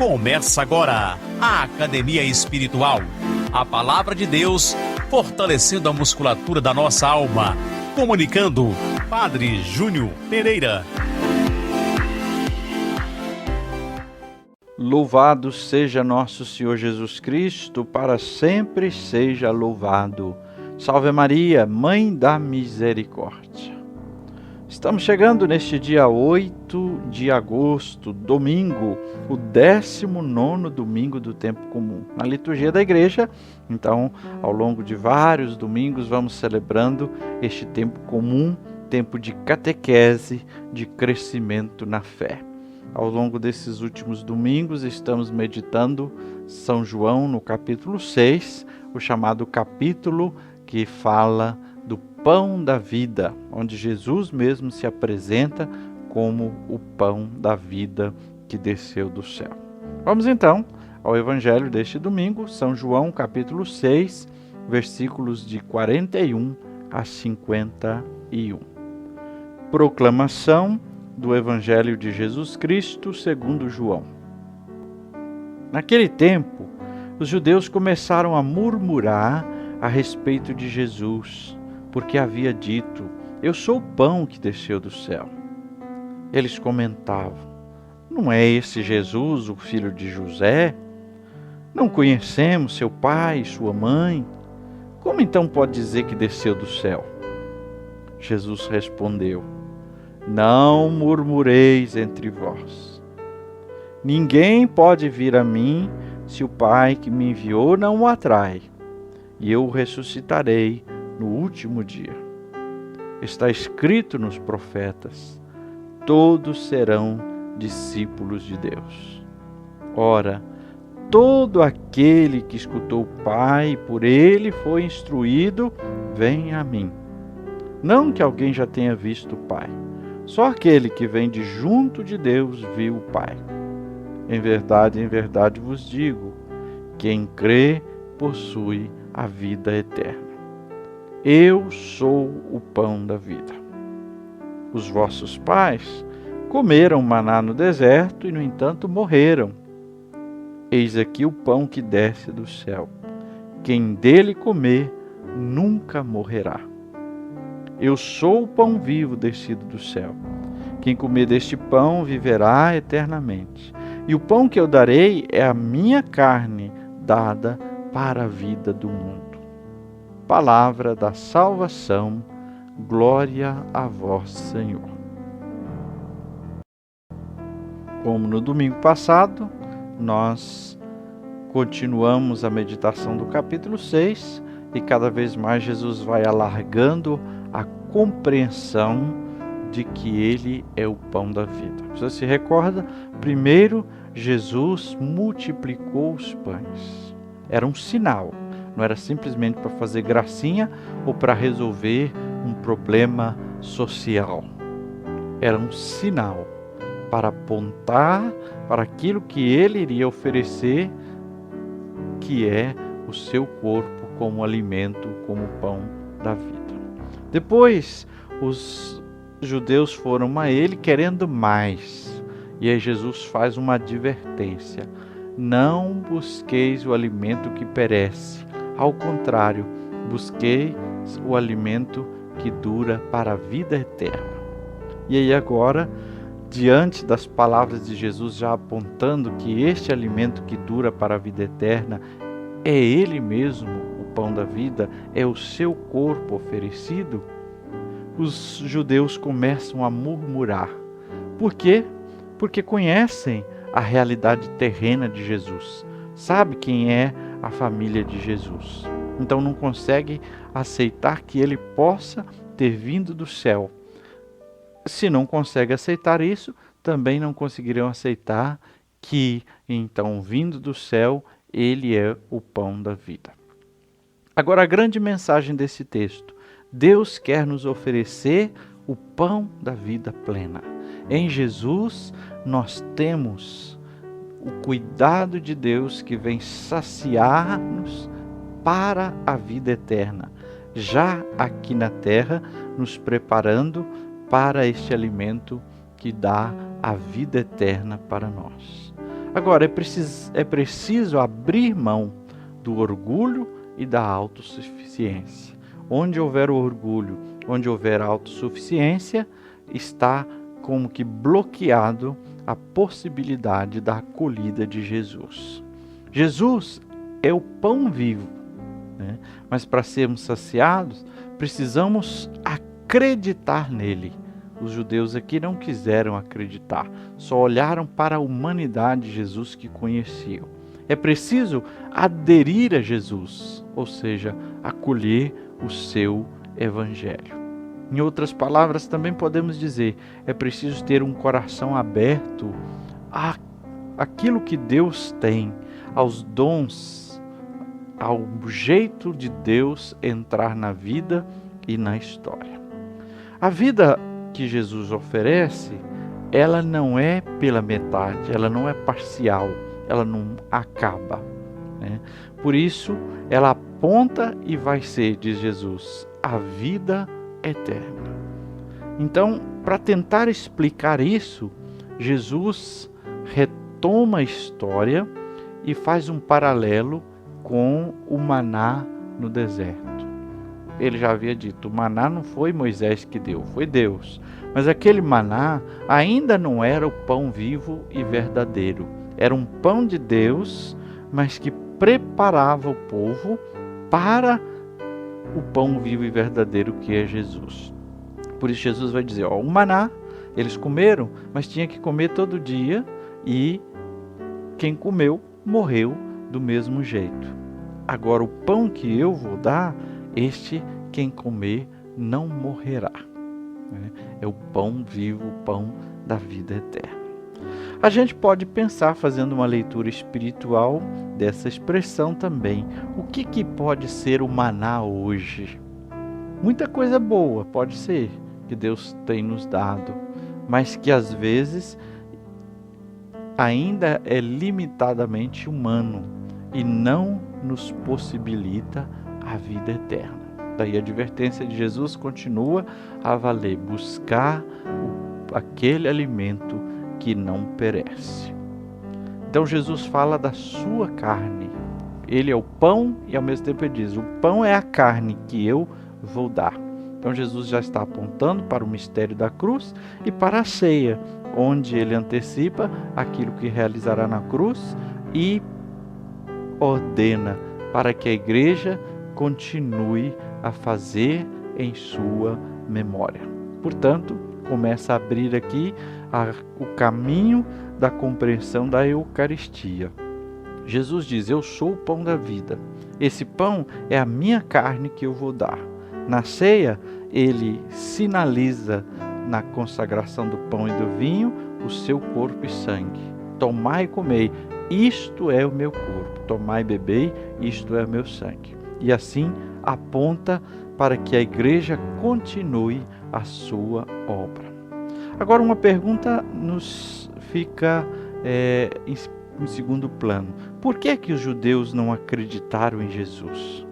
Começa agora a Academia Espiritual. A Palavra de Deus fortalecendo a musculatura da nossa alma. Comunicando, Padre Júnior Pereira. Louvado seja nosso Senhor Jesus Cristo, para sempre seja louvado. Salve Maria, Mãe da Misericórdia. Estamos chegando neste dia 8 de agosto, domingo, o 19º domingo do tempo comum. Na liturgia da igreja, então, ao longo de vários domingos, vamos celebrando este tempo comum, tempo de catequese, de crescimento na fé. Ao longo desses últimos domingos, estamos meditando São João no capítulo 6, o chamado capítulo que fala do pão da vida, onde Jesus mesmo se apresenta como o pão da vida que desceu do céu. Vamos então ao evangelho deste domingo, São João capítulo 6, versículos de 41 a 51. Proclamação do Evangelho de Jesus Cristo segundo João. Naquele tempo, os judeus começaram a murmurar a respeito de Jesus, porque havia dito: eu sou o pão que desceu do céu. Eles comentavam: não é esse Jesus o filho de José? Não conhecemos seu pai e sua mãe? Como então pode dizer que desceu do céu? Jesus respondeu: não murmureis entre vós. Ninguém pode vir a mim se o Pai que me enviou não o atrai, e eu o ressuscitarei no último dia. Está escrito nos profetas: todos serão discípulos de Deus. Ora, todo aquele que escutou o Pai e por ele foi instruído, vem a mim. Não que alguém já tenha visto o Pai, só aquele que vem de junto de Deus viu o Pai. Em verdade vos digo, quem crê possui a vida eterna. Eu sou o pão da vida. Os vossos pais comeram maná no deserto e, no entanto, morreram. Eis aqui o pão que desce do céu. Quem dele comer nunca morrerá. Eu sou o pão vivo descido do céu. Quem comer deste pão viverá eternamente. E o pão que eu darei é a minha carne, dada para a vida do mundo. Palavra da salvação, glória a vós, Senhor. Como no domingo passado, nós continuamos a meditação do capítulo 6 e cada vez mais Jesus vai alargando a compreensão de que Ele é o pão da vida. Você se recorda? Primeiro, Jesus multiplicou os pães. Era um sinal, não era simplesmente para fazer gracinha ou para resolver um problema social. Era um sinal para apontar para aquilo que Ele iria oferecer, que é o seu corpo como alimento, como pão da vida. Depois, os judeus foram a ele querendo mais. E aí Jesus faz uma advertência: não busqueis o alimento que perece. Ao contrário, busquei o alimento que dura para a vida eterna. E aí agora, diante das palavras de Jesus já apontando que este alimento que dura para a vida eterna é Ele mesmo, o pão da vida, é o seu corpo oferecido, os judeus começam a murmurar. Por quê? Porque conhecem a realidade terrena de Jesus, sabe quem é a família de Jesus. Então não consegue aceitar que Ele possa ter vindo do céu. Se não consegue aceitar isso, também não conseguirão aceitar que, então, vindo do céu, Ele é o pão da vida. Agora, a grande mensagem desse texto: Deus quer nos oferecer o pão da vida plena. Em Jesus, nós temos o cuidado de Deus que vem saciar-nos para a vida eterna, já aqui na terra, nos preparando para este alimento que dá a vida eterna para nós. Agora, é preciso abrir mão do orgulho e da autossuficiência. Onde houver orgulho, onde houver autossuficiência, está como que bloqueado a possibilidade da acolhida de Jesus. Jesus é o pão vivo, né? Mas para sermos saciados, precisamos acreditar nele. Os judeus aqui não quiseram acreditar, só olharam para a humanidade de Jesus que conheciam. É preciso aderir a Jesus, ou seja, acolher o seu evangelho. Em outras palavras, também podemos dizer, é preciso ter um coração aberto àquilo que Deus tem, aos dons, ao jeito de Deus entrar na vida e na história. A vida que Jesus oferece, ela não é pela metade, ela não é parcial, ela não acaba, né? Por isso, ela aponta e vai ser, diz Jesus, a vida eterna. Então, para tentar explicar isso, Jesus retoma a história e faz um paralelo com o maná no deserto. Ele já havia dito, o maná não foi Moisés que deu, foi Deus. Mas aquele maná ainda não era o pão vivo e verdadeiro. Era um pão de Deus, mas que preparava o povo para o pão vivo e verdadeiro que é Jesus. Por isso Jesus vai dizer, o maná, eles comeram, mas tinha que comer todo dia e quem comeu, morreu do mesmo jeito. Agora o pão que eu vou dar, quem comer não morrerá. É o pão vivo, o pão da vida eterna. A gente pode pensar, fazendo uma leitura espiritual dessa expressão também, o que pode ser o maná hoje? Muita coisa boa pode ser, que Deus tem nos dado, mas que às vezes ainda é limitadamente humano e não nos possibilita a vida eterna. Daí a advertência de Jesus continua a valer, buscar aquele alimento que não perece. Então Jesus fala da sua carne. Ele é o pão e ao mesmo tempo ele diz, o pão é a carne que eu vou dar. Então Jesus já está apontando para o mistério da cruz e para a ceia, onde ele antecipa aquilo que realizará na cruz e ordena para que a igreja continue a fazer em sua memória. Portanto, começa a abrir aqui o caminho da compreensão da Eucaristia. Jesus diz, eu sou o pão da vida. Esse pão é a minha carne que eu vou dar. Na ceia, ele sinaliza na consagração do pão e do vinho o seu corpo e sangue. Tomai e comei, isto é o meu corpo. Tomai e bebei, isto é o meu sangue. E assim aponta para que a igreja continue a sua obra. Agora uma pergunta nos fica em segundo plano. Por que os judeus não acreditaram em Jesus?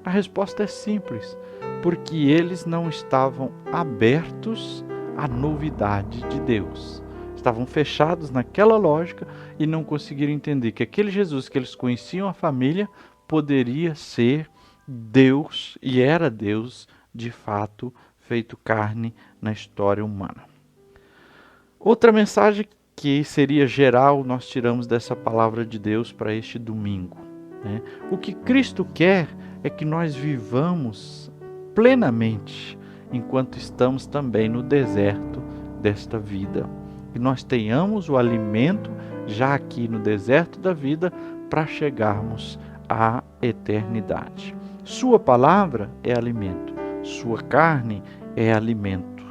A resposta é simples, porque eles não estavam abertos à novidade de Deus. Estavam fechados naquela lógica e não conseguiram entender que aquele Jesus que eles conheciam a família poderia ser Deus e era Deus de fato feito carne na história humana. Outra mensagem que seria geral nós tiramos dessa palavra de Deus para este domingo, né? O que Cristo quer é que nós vivamos plenamente enquanto estamos também no deserto desta vida. Que nós tenhamos o alimento já aqui no deserto da vida para chegarmos à eternidade. Sua palavra é alimento, sua carne é alimento,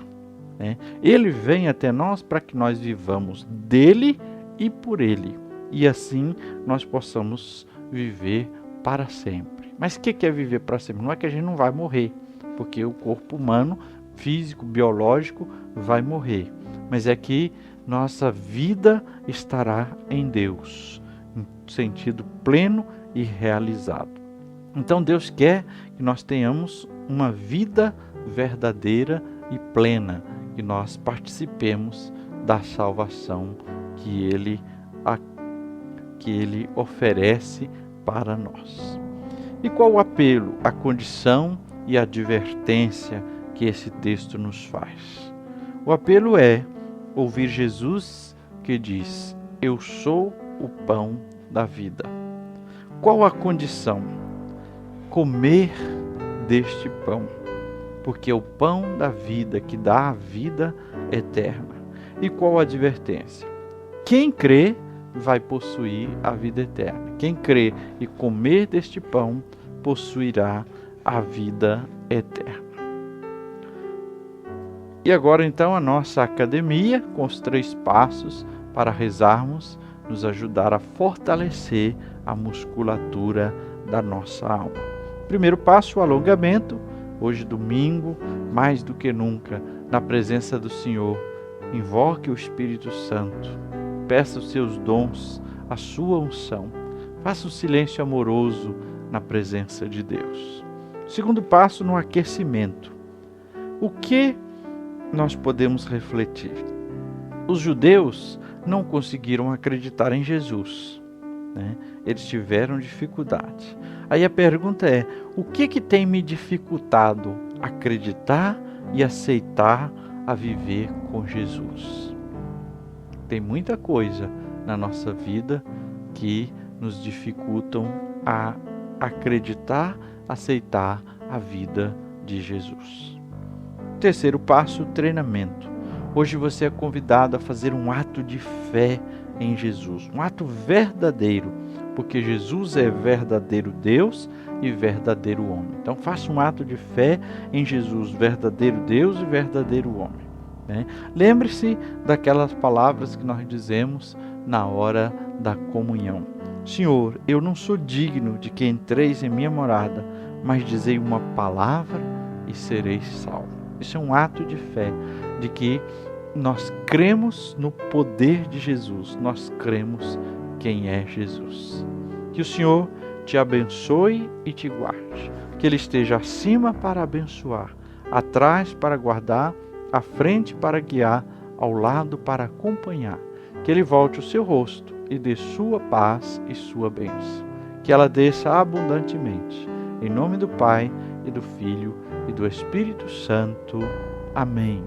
né? Ele vem até nós para que nós vivamos dele e por ele, e assim nós possamos viver para sempre. Mas o que é viver para sempre? Não é que a gente não vai morrer, porque o corpo humano, físico, biológico, vai morrer, mas é que nossa vida estará em Deus, em sentido pleno e realizado. Então Deus quer que nós tenhamos uma vida verdadeira e plena, que nós participemos da salvação que Ele que Ele oferece para nós. E qual o apelo, a condição e a advertência que esse texto nos faz? O apelo é ouvir Jesus que diz: eu sou o pão da vida. Qual a condição? Comer deste pão, porque é o pão da vida que dá a vida eterna. E qual a advertência? Quem crê vai possuir a vida eterna. Quem crê e comer deste pão possuirá a vida eterna. E agora então a nossa academia com os 3 passos para rezarmos, nos ajudar a fortalecer a musculatura da nossa alma. Primeiro passo, o alongamento. Hoje domingo, mais do que nunca, na presença do Senhor, invoque o Espírito Santo, peça os seus dons, a sua unção, faça o silêncio amoroso na presença de Deus. Segundo passo, no aquecimento. O que nós podemos refletir? Os judeus não conseguiram acreditar em Jesus, né? Eles tiveram dificuldade. Aí a pergunta é: o que tem me dificultado acreditar e aceitar a viver com Jesus? Tem muita coisa na nossa vida que nos dificultam a acreditar, aceitar a vida de Jesus. Terceiro passo, o treinamento. Hoje você é convidado a fazer um ato de fé em Jesus, um ato verdadeiro, porque Jesus é verdadeiro Deus e verdadeiro homem. Então faça um ato de fé em Jesus, verdadeiro Deus e verdadeiro homem, né? Lembre-se daquelas palavras que nós dizemos na hora da comunhão: Senhor, eu não sou digno de que entreis em minha morada, mas dizei uma palavra e sereis salvo. Isso é um ato de fé, de que nós cremos no poder de Jesus, nós cremos quem é Jesus. Que o Senhor te abençoe e te guarde, que Ele esteja acima para abençoar, atrás para guardar, à frente para guiar, ao lado para acompanhar. Que Ele volte o seu rosto e dê sua paz e sua bênção. Que ela desça abundantemente. Em nome do Pai, e do Filho, e do Espírito Santo. Amém.